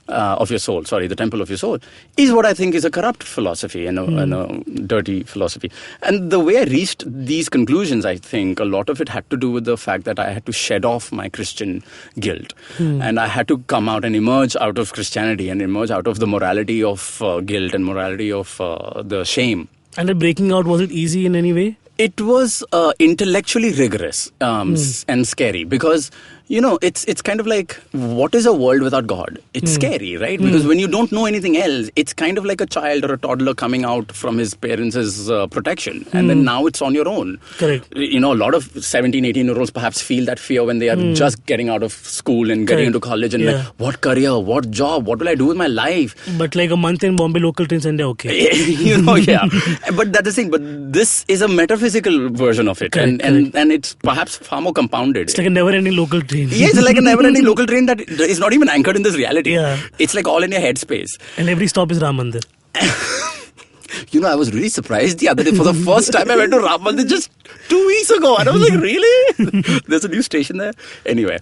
of your soul, the temple of your soul, is what I think is a corrupt philosophy and a dirty philosophy. And the way I reached these conclusions, I think a lot of it had to do with the fact that I had to shed off my Christian guilt. And I had to come out and emerge out of Christianity and emerge out of the morality of guilt and morality of the shame. And the breaking out, was it easy in any way? It was intellectually rigorous and scary because, it's kind of like, what is a world without God? It's scary, right? Because when you don't know anything else, it's kind of like a child or a toddler coming out from his parents' protection. And then now it's on your own. Correct. A lot of 17, 18-year-olds perhaps feel that fear when they are just getting out of school and getting into college and like, what career, what job, what will I do with my life? But like a month in Bombay local trains and they're okay. Yeah. But that's the thing. But this is a metaphysical version of it. Correct, and it's perhaps far more compounded. It's like a never-ending local train. Yeah, it's like a never-ending local train that is not even anchored in this reality. Yeah. It's like all in your headspace. And every stop is Ram Mandir. I was really surprised the other day. For the first time, I went to Ram Mandir just 2 weeks ago. And I was like, really? There's a new station there? Anyway,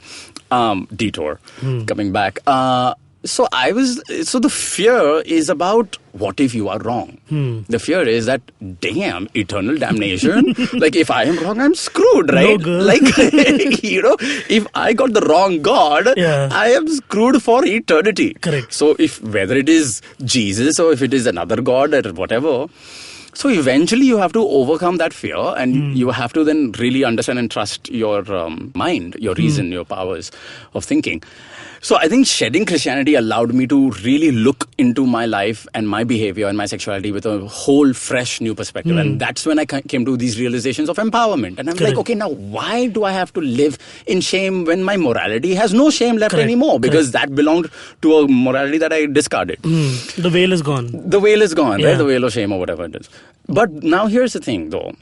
detour. Coming back. So the fear is about what if you are wrong? The fear is that, damn, eternal damnation. Like, if I am wrong, I'm screwed, right? No, like, if I got the wrong God, I am screwed for eternity. Correct. So whether it is Jesus or if it is another God or whatever, so eventually you have to overcome that fear and you have to then really understand and trust your mind, your reason, your powers of thinking. So I think shedding Christianity allowed me to really look into my life and my behavior and my sexuality with a whole fresh new perspective. And that's when I came to these realizations of empowerment. And I'm like, okay, now why do I have to live in shame when my morality has no shame left anymore? Because that belonged to a morality that I discarded. The veil is gone. The veil is gone, right? The veil of shame or whatever it is. But now here's the thing though.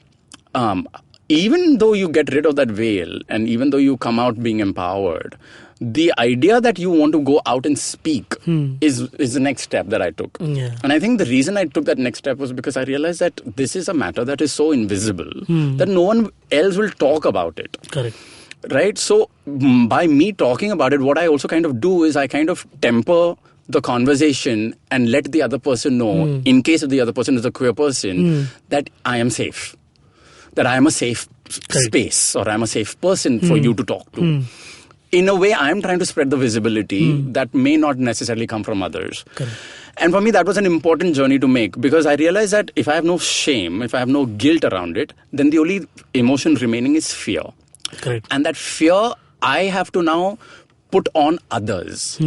Even though you get rid of that veil and even though you come out being empowered, the idea that you want to go out and speak is the next step that I took. Yeah. And I think the reason I took that next step was because I realized that this is a matter that is so invisible that no one else will talk about it. Correct. Right? So by me talking about it, what I also kind of do is I kind of temper the conversation and let the other person know, in case if the other person is a queer person, that I am safe. That I am a safe space, or I am a safe person for you to talk to. In a way, I am trying to spread the visibility that may not necessarily come from others. Correct. And for me, that was an important journey to make, because I realized that if I have no shame, if I have no guilt around it, then the only emotion remaining is fear. Correct. And that fear, I have to now put on others.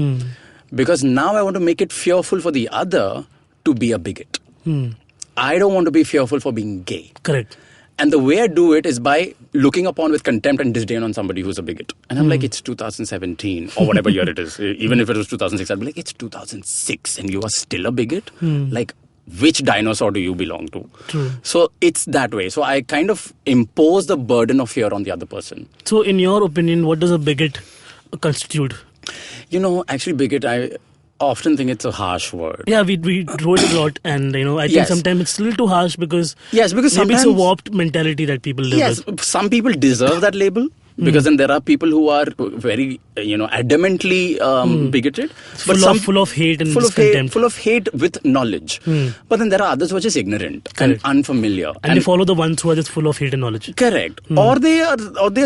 Because now I want to make it fearful for the other to be a bigot. I don't want to be fearful for being gay. Correct. And the way I do it is by looking upon with contempt and disdain on somebody who's a bigot. And I'm like, it's 2017 or whatever year it is. Even if it was 2006, I'd be like, it's 2006 and you are still a bigot? Like, which dinosaur do you belong to? True. So it's that way. So I kind of impose the burden of fear on the other person. So in your opinion, what does a bigot constitute? You know, actually bigot, I often think it's a harsh word. Yeah, we wrote it a lot, and I think sometimes it's a little too harsh because because maybe sometimes it's a warped mentality that people live with. Some people deserve that label. Because then there are people who are very, adamantly bigoted. Full of hate and discontent. Full of hate with knowledge. But then there are others who are just ignorant and unfamiliar. And they follow the ones who are just full of hate and knowledge. Correct. Or they are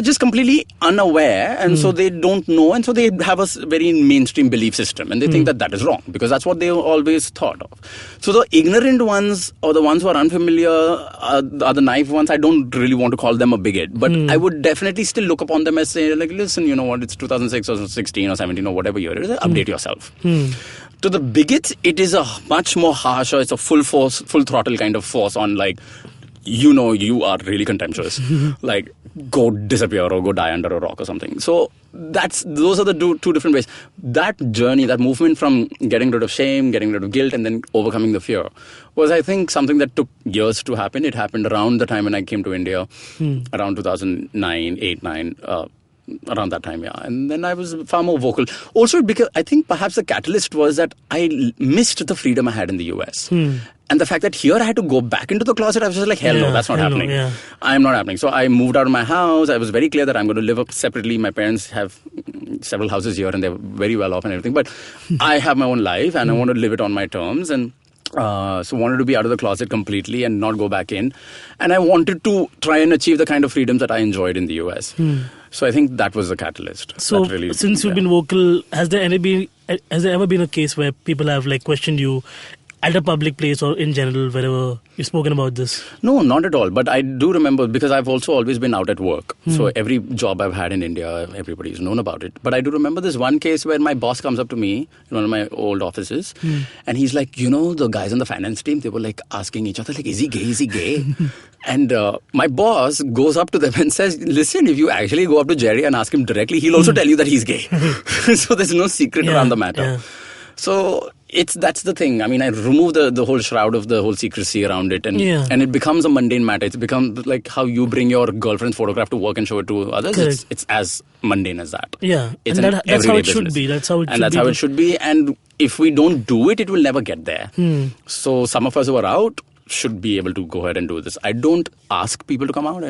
just completely unaware, and so they don't know, and so they have a very mainstream belief system, and they think that is wrong, because that's what they always thought of. So the ignorant ones, or the ones who are unfamiliar, are the naive ones. I don't really want to call them a bigot, but I would definitely still look upon them as saying, like, listen, you know what, it's 2006 or 16 or 17 or whatever year it is, update yourself. To the bigots, it is a much more harsher, it's a full throttle kind of force on, like, you are really contemptuous. Like, go disappear or go die under a rock or something. So those are the two different ways. That journey, that movement from getting rid of shame, getting rid of guilt, and then overcoming the fear was, I think, something that took years to happen. It happened around the time when I came to India, around 2009, 8, 9, around that time, And then I was far more vocal. Also, because I think perhaps the catalyst was that I missed the freedom I had in the US. And the fact that here I had to go back into the closet, I was just like, hell no, that's not happening. I'm not happening. So I moved out of my house. I was very clear that I'm going to live up separately. My parents have several houses here and they're very well off and everything. But I have my own life and I want to live it on my terms. And so wanted to be out of the closet completely and not go back in. And I wanted to try and achieve the kind of freedoms that I enjoyed in the US. So I think that was the catalyst. So since you've been vocal, has there ever been a case where people have questioned you at a public place or in general, wherever you've spoken about this? No, not at all. But I do remember, because I've also always been out at work. So every job I've had in India, everybody's known about it. But I do remember this one case where my boss comes up to me in one of my old offices and he's like, the guys on the finance team, they were asking each other, is he gay? Is he gay? And my boss goes up to them and says, listen, if you actually go up to Jerry and ask him directly, he'll also tell you that he's gay. So there's no secret around the matter. So that's the thing. I mean, I remove the whole shroud of the whole secrecy around it, and it becomes a mundane matter. It's become like how you bring your girlfriend's photograph to work and show it to others. It's as mundane as that. Yeah, it's that's how it should be. That's how it should be. And if we don't do it, it will never get there. So some of us who are out should be able to go ahead and do this. I don't ask people to come out.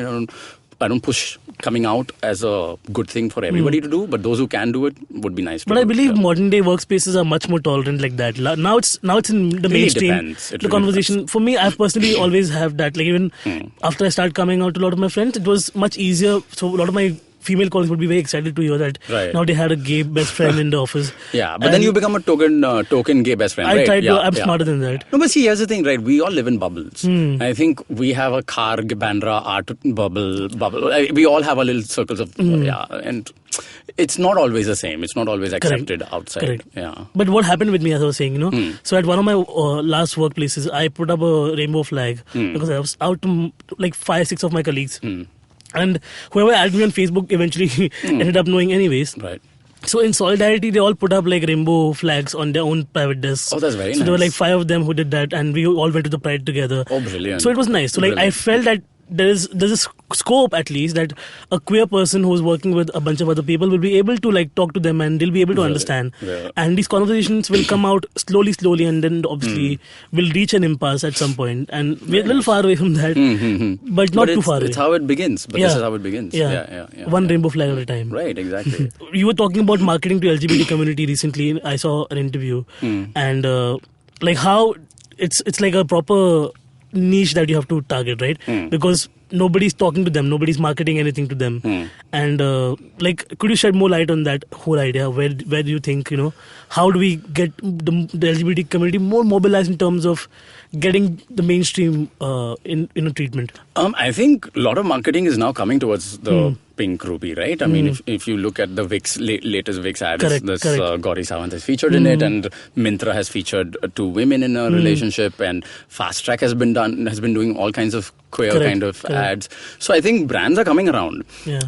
I don't push coming out as a good thing for everybody to do, but those who can do it would be nice to do. But I believe modern day workspaces are much more tolerant like that. Now it's in the mainstream. The conversation. For me, I've personally always have that. Even after I started coming out to a lot of my friends, it was much easier. So a lot of my female colleagues would be very excited to hear that now they had a gay best friend in the office. But then you become a token gay best friend, right? I'm smarter than that. No, but see, here's the thing, right? We all live in bubbles. I think we have a Karg, Bandra, art bubble. We all have our little circles of, and it's not always the same. It's not always accepted outside. Correct. Yeah. But what happened with me, as I was saying, so at one of my last workplaces, I put up a rainbow flag because I was out to 5-6 of my colleagues. And whoever added me on Facebook eventually ended up knowing anyways. Right. So in solidarity, they all put up rainbow flags on their own private desks. Oh, that's very nice. So there were 5 of them who did that, and we all went to the Pride together. Oh, brilliant. So it was nice. So I felt that there's a scope at least that a queer person who's working with a bunch of other people will be able to like talk to them and they'll be able to understand. Yeah. And these conversations will come out slowly, and then obviously will reach an impasse at some point. And we're a little far away from that, but not too far away. It's how it begins. But this is how it begins. Yeah. One rainbow flag at a time. Right, exactly. You were talking about marketing to LGBT community recently. I saw an interview, and like how it's like a proper niche that you have to target, right? Because nobody's talking to them, nobody's marketing anything to them, and like, could you shed more light on that whole idea? Where do you think, how do we get the LGBT community more mobilized in terms of getting the mainstream in treatment? I think a lot of marketing is now coming towards the pink rupee, right? I mean, if you look at the Vicks latest Vicks ad, correct. Gauri Sawant is featured in it, and Myntra has featured 2 women in a relationship, and Fast Track has been doing all kinds of queer kind of ads. So I think brands are coming around,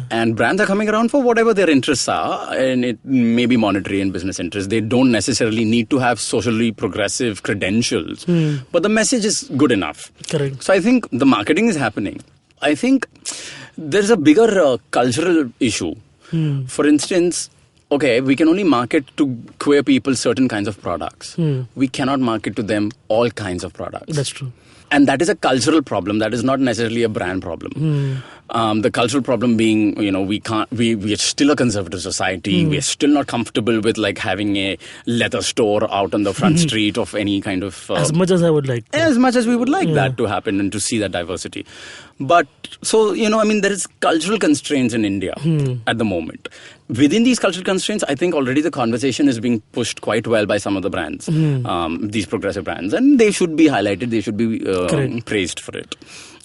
and brands are coming around for whatever their interests are, and it may be monetary and business interests. They don't necessarily need to have socially progressive credentials, but the message is good enough. Correct. So I think the marketing is happening. I think there's a bigger cultural issue. For instance, okay, we can only market to queer people certain kinds of products. We cannot market to them all kinds of products. That's true. And that is a cultural problem. That is not necessarily a brand problem. The cultural problem being, we are still a conservative society. We are still not comfortable with like having a leather store out on the front street of any kind of... as much as I would like. As much as we would like that to happen and to see that diversity. But, so, there is cultural constraints in India at the moment. Within these cultural constraints, I think already the conversation is being pushed quite well by some of the brands, these progressive brands. And they should be highlighted. They should be praised for it.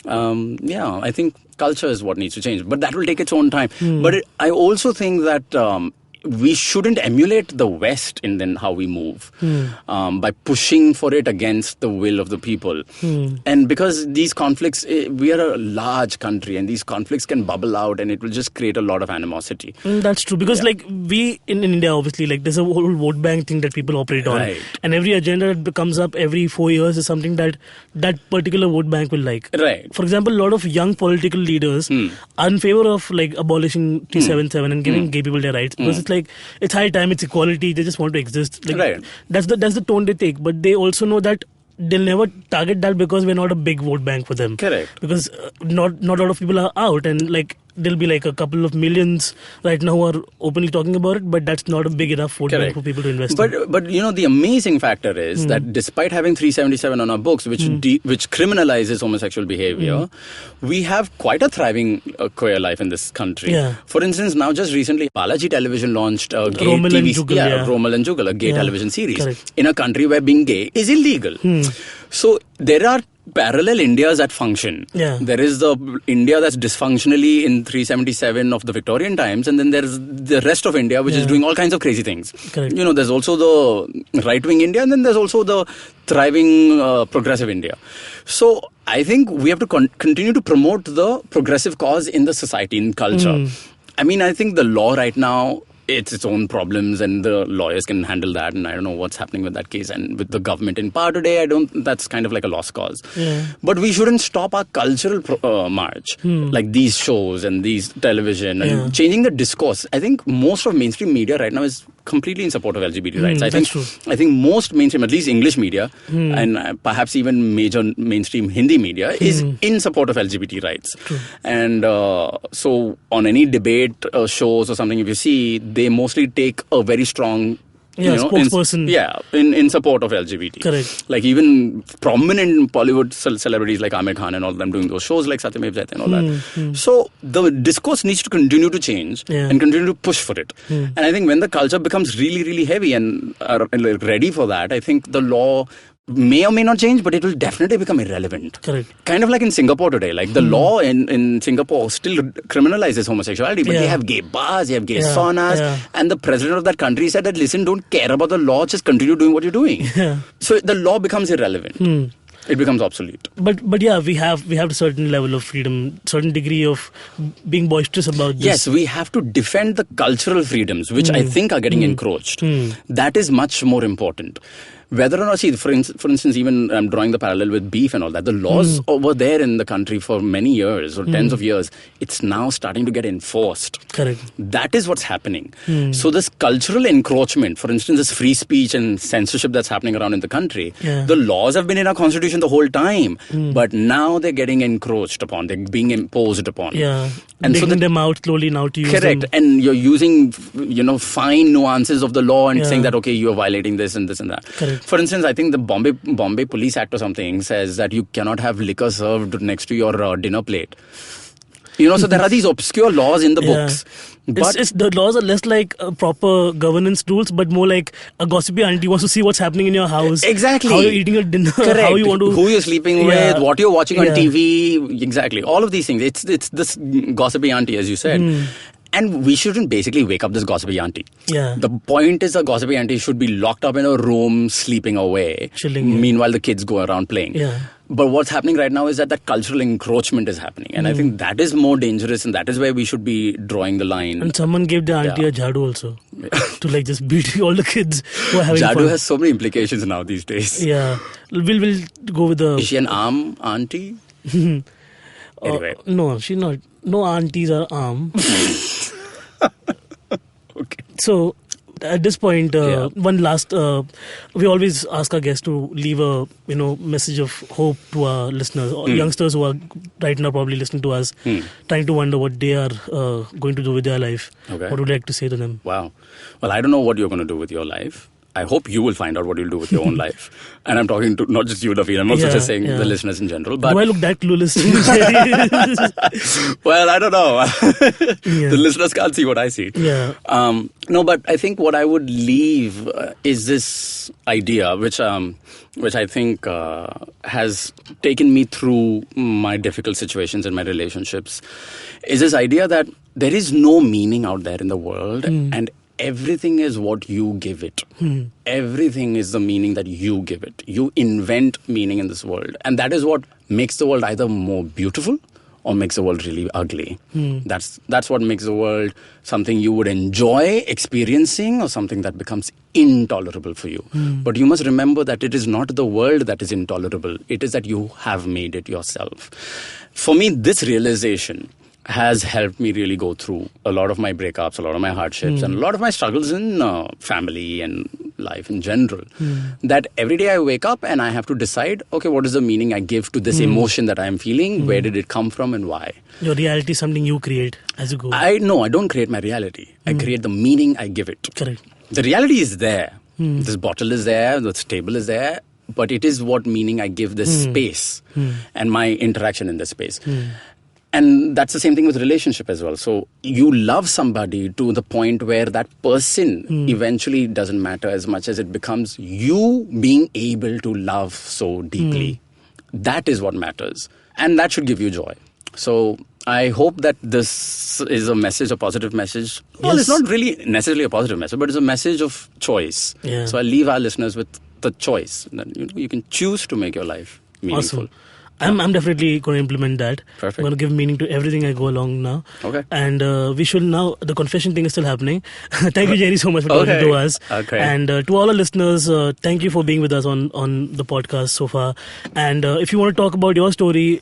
I think culture is what needs to change. But that will take its own time. But I also think that... we shouldn't emulate the West in then how we move by pushing for it against the will of the people. And because these conflicts, we are a large country and these conflicts can bubble out and it will just create a lot of animosity. That's true. Because like we in India, obviously, like there's a whole vote bank thing that people operate on. Right. And every agenda that comes up every 4 years is something that particular vote bank will like. Right. For example, a lot of young political leaders are in favor of like abolishing 377 and giving gay people their rights. Because it's like, it's high time, it's equality, they just want to exist. Like, right. That's the tone they take. But they also know that they'll never target that because we're not a big vote bank for them. Correct. Because not a lot of people are out, and like there'll be like a couple of millions right now who are openly talking about it, but that's not a big enough vote bank for people to invest in. But the amazing factor is that despite having 377 on our books, which criminalizes homosexual behavior, we have quite a thriving queer life in this country. Yeah. For instance, now just recently, Balaji Television launched a gay Romal TV and Jugal, Romal and Jugal, a gay television series Correct. in a country where being gay is illegal. So there are parallel Indias that function. Yeah. There is the India that's dysfunctionally in 377 of the Victorian times, and then there's the rest of India which is doing all kinds of crazy things. Correct. There's also the right-wing India, and then there's also the thriving progressive India. So I think we have to continue to promote the progressive cause in the society, in culture. I mean, I think the law right now, it's its own problems and the lawyers can handle that, and I don't know what's happening with that case, and with the government in power today, that's kind of like a lost cause. But we shouldn't stop our cultural march, like these shows and these television and changing the discourse. I think most of mainstream media right now is completely in support of LGBT rights. I think most mainstream, at least English media, and perhaps even major mainstream Hindi media is in support of LGBT rights. And so on any debate shows or something, if you see, they mostly take a very strong spokesperson. In support of LGBT. Correct. Like even prominent Bollywood celebrities like Amir Khan and all of them doing those shows like Satyamev Jayate and all that. So the discourse needs to continue to change and continue to push for it. And I think when the culture becomes really, really heavy and ready for that, I think the law may or may not change, but it will definitely become irrelevant. Correct. Kind of like in Singapore today. Like the law in Singapore still criminalizes homosexuality, but they have gay bars, they have gay saunas, and the president of that country said that, listen, don't care about the law, just continue doing what you're doing. So the law becomes irrelevant. It becomes obsolete. But yeah, we have a certain level of freedom, certain degree of being boisterous about this. Yes, we have to defend the cultural freedoms, which I think are getting encroached. That is much more important. whether or not, see, for instance, even I'm drawing the parallel with beef and all that, the laws were there in the country for many years or tens of years. It's now starting to get enforced. Correct. That is what's happening. So this cultural encroachment, for instance, this free speech and censorship that's happening around in the country, the laws have been in our constitution the whole time, but now they're getting encroached upon, they're being imposed upon. Yeah, and taking them out slowly now to use correct, them. and you're using, fine nuances of the law and saying that, okay, you are violating this and this and that. Correct. For instance, I think the Bombay Police Act or something says that you cannot have liquor served next to your dinner plate. So there are these obscure laws in the books. But the laws are less like proper governance rules, but more like a gossipy auntie wants to see what's happening in your house. Exactly. How you're eating your dinner. Correct. How you want to... Who you're sleeping with, what you're watching on TV. Exactly. All of these things. It's this gossipy auntie, as you said. And we shouldn't basically wake up this gossipy auntie. Yeah. The point is a gossipy auntie should be locked up in a room, sleeping away. Chilling. Meanwhile, the kids go around playing. Yeah. But what's happening right now is that cultural encroachment is happening. And I think that is more dangerous, and that is where we should be drawing the line. And someone gave the auntie a jhadu also. To just beat all the kids who are having fun. Jhadu has so many implications now these days. Yeah. We'll go with the... Is she an arm auntie? Anyway. No, she's not. No aunties are arm. Okay. So... At this point, one last, we always ask our guests to leave a message of hope to our listeners, or youngsters who are right now probably listening to us, trying to wonder what they are going to do with their life. Okay. What would you like to say to them? Wow. Well, I don't know what you're going to do with your life. I hope you will find out what you'll do with your own life. And I'm talking to not just you, Naveen. I'm also just saying the listeners in general. But do I look that clueless? Well, I don't know. The listeners can't see what I see. Yeah. No, but I think what I would leave is this idea, which I think has taken me through my difficult situations in my relationships, is this idea that there is no meaning out there in the world, and everything is what you give it. Everything is the meaning that you give it. You invent meaning in this world. And that is what makes the world either more beautiful or makes the world really ugly. That's what makes the world something you would enjoy experiencing or something that becomes intolerable for you. But you must remember that it is not the world that is intolerable. It is that you have made it yourself. For me, this realization has helped me really go through a lot of my breakups, a lot of my hardships, and a lot of my struggles in family and life in general. That every day I wake up and I have to decide, okay, what is the meaning I give to this emotion that I am feeling? Where did it come from and why? Your reality is something you create as you go. I don't create my reality. I create the meaning I give it. Correct. The reality is there. This bottle is there, this table is there, but it is what meaning I give this space and my interaction in this space. And that's the same thing with relationship as well. So you love somebody to the point where that person eventually doesn't matter as much as it becomes you being able to love so deeply. That is what matters. And that should give you joy. So I hope that this is a message, a positive message. Well, it's not really necessarily a positive message, but it's a message of choice. Yeah. So I leave our listeners with the choice that you can choose to make your life meaningful. Awesome. I'm definitely going to implement that. Perfect. I'm going to give meaning to everything I go along now. Okay. And we should now, the confession thing is still happening. Thank you, Jerry, so much for talking to us. Okay. And to all our listeners, thank you for being with us on the podcast so far. And if you want to talk about your story,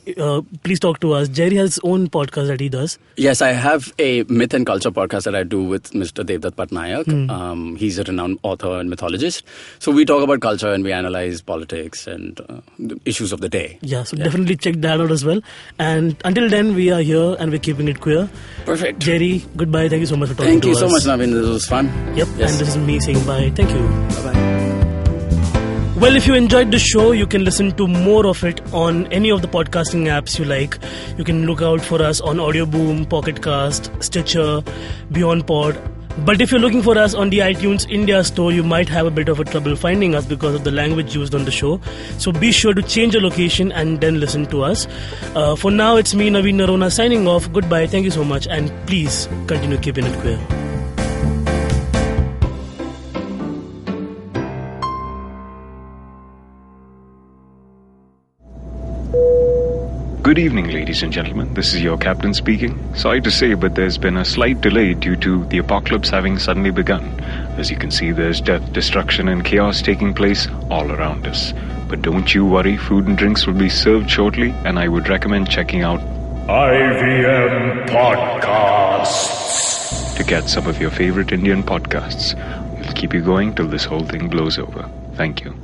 please talk to us. Jerry has his own podcast that he does. Yes, I have a myth and culture podcast that I do with Mr. Devdutt Patnaik. He's a renowned author and mythologist. So we talk about culture and we analyze politics and the issues of the day. Yeah, so definitely check that out as well. And until then, we are here and we're keeping it queer. Perfect. Jerry, goodbye. Thank you so much for talking to us. Thank you so much, Naveen. This was fun. Yep. Yes. And this is me saying bye. Thank you. Bye-bye. Well, if you enjoyed the show, you can listen to more of it on any of the podcasting apps you like. You can look out for us on Audio Boom, Pocket Cast, Stitcher, Beyond Pod. But if you're looking for us on the iTunes India store, you might have a bit of a trouble finding us because of the language used on the show. So be sure to change your location and then listen to us. For now, it's me, Naveen Narona, signing off. Goodbye. Thank you so much. And please continue keeping it queer. Good evening, ladies and gentlemen. This is your captain speaking. Sorry to say, but there's been a slight delay due to the apocalypse having suddenly begun. As you can see, there's death, destruction, and chaos taking place all around us. But don't you worry, food and drinks will be served shortly, and I would recommend checking out IVM Podcasts to get some of your favorite Indian podcasts. We'll keep you going till this whole thing blows over. Thank you.